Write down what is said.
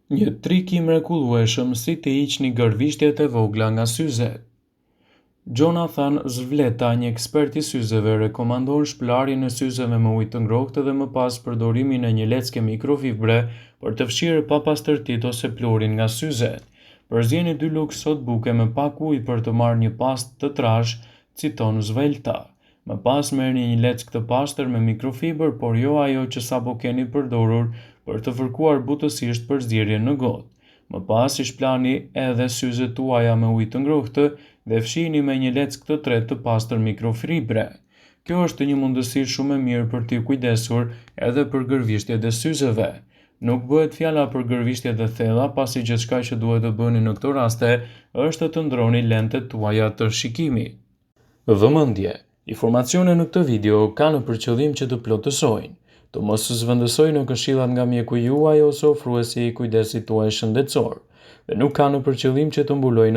Një trik i mrekullueshëm si të hiqni gërvishtjet e vogla nga syzet. Jonathan Zvleta, një ekspert i syzeve, rekomandon shpëlarjen e syzeve me ujë të ngrohtë dhe më pas përdorimin e një lecke mikrofibre për të fshirë papastërtitë ose pluhurin nga syzet. Përzjeni 2 lugë sot buke me pak ujë për të marrë një pastë të trashë, citon Zvleta. Më pas merrni një leckë të pastër me mikrofibër, por jo ajo që sapo keni përdorur, për të fërkuar butësisht përzierjen në gotë. Më pas I shplani edhe syzet tuaja me ujë të ngrohtë dhe fshihni me një leckë të tretë të pastër mikrofibre. Kjo është një mundësi shumë e mirë për t'ju kujdesur edhe për gërvishtjet e syzeve. Nuk bëhet fjala për gërvishtjet e thella, pasi gjithçka që duhet të bëni në këto raste është të ndroni lentet tuaja të shikimit. Vëmendje: informacionet në këtë video kanë për qëllim që të plotësojnë, të mos zhvendësojnë këshillat nga mjeku juaj ose ofruesi I kujdesit tuaj shëndetësor, dhe nuk kanë për qëllim që të mbulojnë